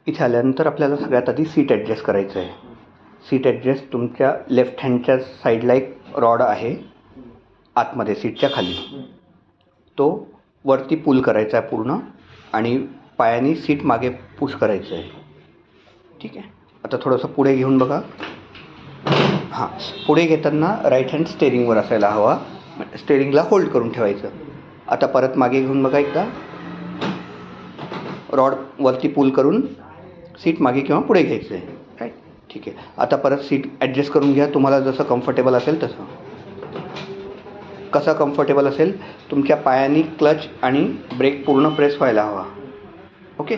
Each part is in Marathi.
इथे आल्यानंतर आपल्याला सगळ्यात आधी सीट ॲडजस्ट करायचं आहे. सीट ॲडजस्ट तुमच्या लेफ्ट हँडच्या साईडला एक रॉड आहे आतमध्ये सीटच्या खाली, तो वरती पुल करायचा आहे पूर्ण आणि पायाने सीट मागे पुश करायचं आहे. ठीक आहे. आता थोडंसं पुढे घेऊन बघा. हां, पुढे घेताना राईट हँड स्टेअरिंगवर असायला हवा, स्टेअरिंगला होल्ड करून ठेवायचं. आता परत मागे घेऊन बघा एकदा. रॉड वरती पुल करून सीट मागे किंवा पुढे घ्यायचं आहे. राईट. ठीक आहे. आता परत सीट ॲडजस्ट करून घ्या, तुम्हाला जसं कम्फर्टेबल असेल तसं. कसं कम्फर्टेबल असेल, तुमच्या पायाने क्लच आणि ब्रेक पूर्ण प्रेस व्हायला हवा. ओके.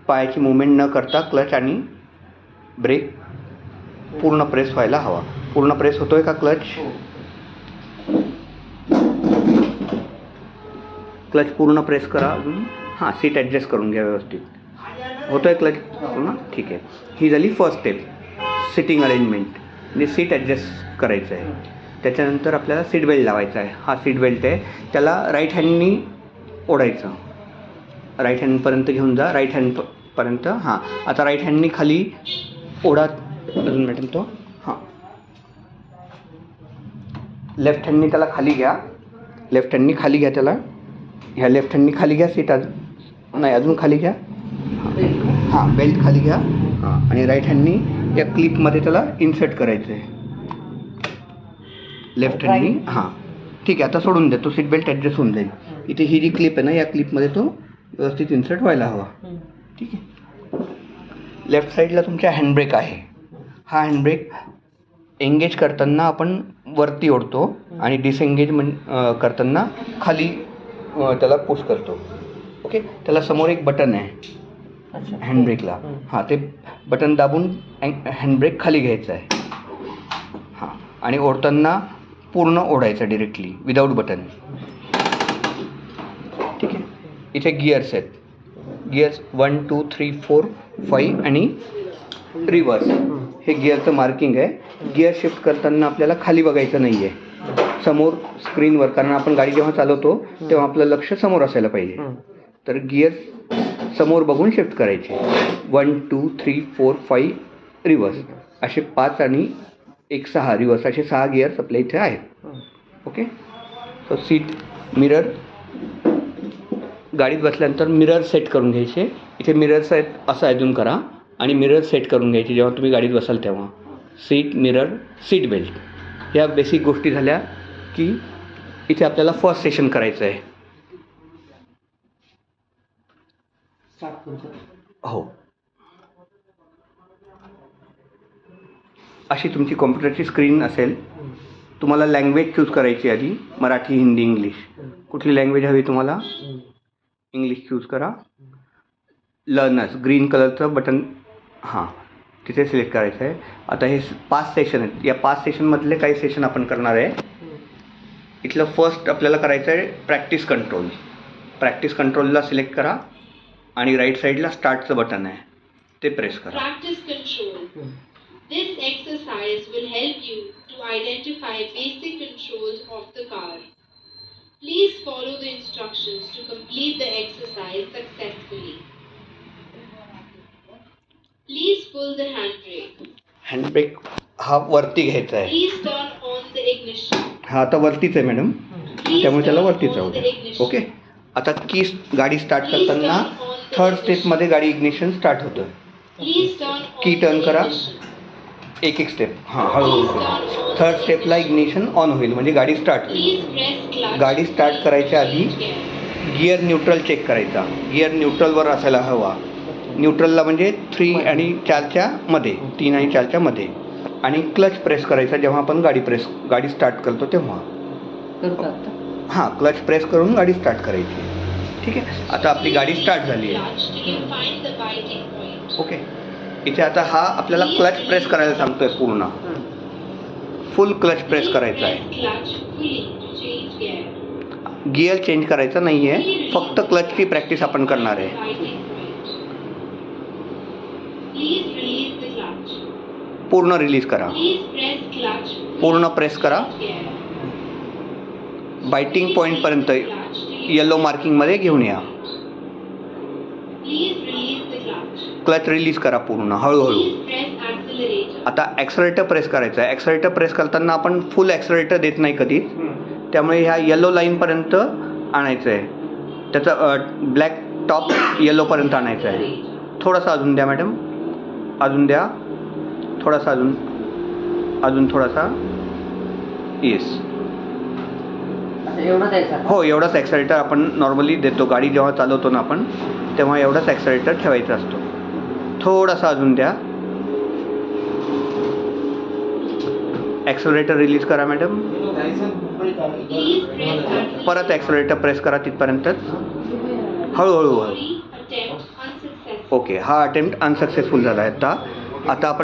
पायाची मूवमेंट न करता क्लच आणि ब्रेक पूर्ण प्रेस व्हायला हवा. पूर्ण प्रेस होतो आहे का क्लच? क्लच पूर्ण प्रेस करा अजून. हां, सीट ॲडजस्ट करून घ्या व्यवस्थित. होतो आहे क्लच पूर्ण? ठीक आहे. ही झाली फर्स्ट स्टेप, सिटिंग अरेंजमेंट, म्हणजे सीट ॲडजस्ट करायचं आहे. त्याच्यानंतर आपल्याला सीट बेल्ट लावायचा आहे. हा सीट बेल्ट आहे, त्याला राईट हँडनी ओढायचं. राईट हँडपर्यंत घेऊन जा, राईट हँडपर्यंत. हां, आता राईट हँडनी खाली ओढा अजून मॅडम तो. हां, लेफ्ट हँडनी त्याला खाली घ्या. लेफ्ट हँडनी खाली घ्या त्याला. ह्या लेफ्ट हँडनी खाली घ्या सीट. अजून खाली घ्या. हां, बेल्ट खाली घ्या. हां, आणि राईट हँडनी या क्लिपमध्ये त्याला इन्सर्ट करायचं आहे. लेफ्ट हँडनी. हां, ठीक आहे. आता सोडून द्या, तो सीट बेल्ट ॲडजस्ट होऊन जाईल. इथे ही जी क्लिप आहे ना, या क्लिपमध्ये तो व्यवस्थित इन्सर्ट व्हायला हवा. ठीक आहे. लेफ्ट साईडला तुमच्या हँडब्रेक आहे. हा हँडब्रेक एंगेज करताना आपण वरती ओढतो आणि डिसएंगेज करताना खाली त्याला पुश करतो. ओके. त्याला समोर एक बटन आहे हँडब्रेकला. हां, ते बटन दाबून हँडब्रेक खाली घ्यायचा आहे. हां, आणि ओढताना पूर्ण ओढायचं डिरेक्टली विदाऊट बटन. ठीक आहे. इथे गिअर्स आहेत. गिअर्स 1 2 3 4 5 आणि रिव्हर्स, हे गिअरचं मार्किंग आहे. गिअर शिफ्ट करताना आपल्याला खाली बघायचं नाही आहे, समोर स्क्रीनवर, कारण आपण गाडी जेव्हा चालवतो तेव्हा आपलं लक्ष समोर असायला पाहिजे. तर गिअर समोर बघून शिफ्ट करायचे. 1 2 3 4 5 रिव्हर्स, असे 5 आणि 1 6 रिव्हर्स, असे 6 गिअर्स आपल्या इथे आहेत. ओके. सो सीट मिरर, गाडीत बसल्यानंतर मिरर सेट करून घ्यायचे. इथे मिरर सेट असं अजून करा आणि मिरर सेट करून घ्यायची जेव्हा तुम्ही गाडीत बसाल तेव्हा. सीट, मिरर, सीट बेल्ट, ह्या बेसिक गोष्टी झाल्या की इथे आपल्याला फर्स्ट सेशन करायचं आहे. हो, अशी तुमची कॉम्प्युटरची स्क्रीन असेल. तुम्हाला लँग्वेज चूज करायची आधी, मराठी, हिंदी, इंग्लिश. कुठली लँग्वेज हवी तुम्हाला? इंग्लिश चूज करा. लर्नर्स, ग्रीन कलरचं बटन, हां, तिथे सिलेक्ट करायचं आहे. आता हे 5 सेशन आहेत. या 5 सेशनमधले काही सेशन आपण करणार आहे. इथलं फर्स्ट आपल्याला करायचं आहे प्रॅक्टिस कंट्रोल. प्रॅक्टिस कंट्रोलला सिलेक्ट करा आणि राईट साईडला स्टार्टचं बटन आहे, ते प्रेस करा. Practice control. This exercise will help you to identify basic controls of the car. Please follow the instructions to complete the exercise successfully. Please pull the handbrake. Handbrake हा वरती घ्यायचा आहे. Please turn on the ignition. हा आता वरतीच आहे मॅडम, त्यामुळे त्याला वरतीच राहू द्या. ओके. आता की गाडी स्टार्ट करताना थर्ड स्टेपमध्ये गाडी इग्निशन स्टार्ट होतं. की टर्न करा, एक एक स्टेप. हां, हळूहळू. थर्ड स्टेपला इग्निशन ऑन होईल, म्हणजे गाडी स्टार्ट होईल. गाडी स्टार्ट करायच्या आधी गिअर न्यूट्रल चेक करायचा. गिअर न्यूट्रलवर असायला हवा. न्यूट्रलला म्हणजे 3 आणि 4च्या मध्ये, 3 आणि 4च्या मध्ये. आणि क्लच प्रेस करायचा जेव्हा आपण गाडी स्टार्ट करतो तेव्हा. हां, क्लच प्रेस करून गाडी स्टार्ट करायची. ठीक आहे. आता आपली गाडी स्टार्ट झाली आहे. ओके. इथे आता हा आपल्याला क्लच प्रेस करायला सांगतोय, पूर्ण फुल क्लच प्रेस करायचा आहे. गिअर चेंज करायचा नाही आहे, फक्त क्लचची प्रॅक्टिस आपण करणार आहे. पूर्ण रिलीज करा, पूर्ण प्रेस करा. बायटिंग पॉईंटपर्यंत येलो मार्किंगमध्ये घेऊन या. क्लच रिलीज करा पूर्ण हळूहळू. Please press accelerator. आता ॲक्सलरेटर प्रेस करायचं आहे. ॲक्सलरेटर प्रेस करताना आपण फुल ॲक्सलरेटर देत नाही कधीच, त्यामुळे ह्या येलो लाईनपर्यंत आणायचं आहे. त्याचा ब्लॅक टॉप येलोपर्यंत आणायचं आहे. थोडासा अजून द्या मॅडम, अजून द्या, थोडासा अजून थोडासा. येस, एवढं द्यायचं. हो एवढाच ॲक्सलरेटर आपण नॉर्मली देतो. गाडी जेव्हा चालवतो ना आपण तेव्हा एवढाच ॲक्सलरेटर ठेवायचा असतो. थोडासा अजून द्या. ॲक्सलरेटर रिलीज करा मॅडम. Please press accelerator. परत ॲक्सलरेटर प्रेस करा तिथपर्यंतच, हळूहळू. Sorry, attempt unsuccessful. ओके, हा अटेम्प्ट अनसक्सेसफुल झाला आहे. आता आपण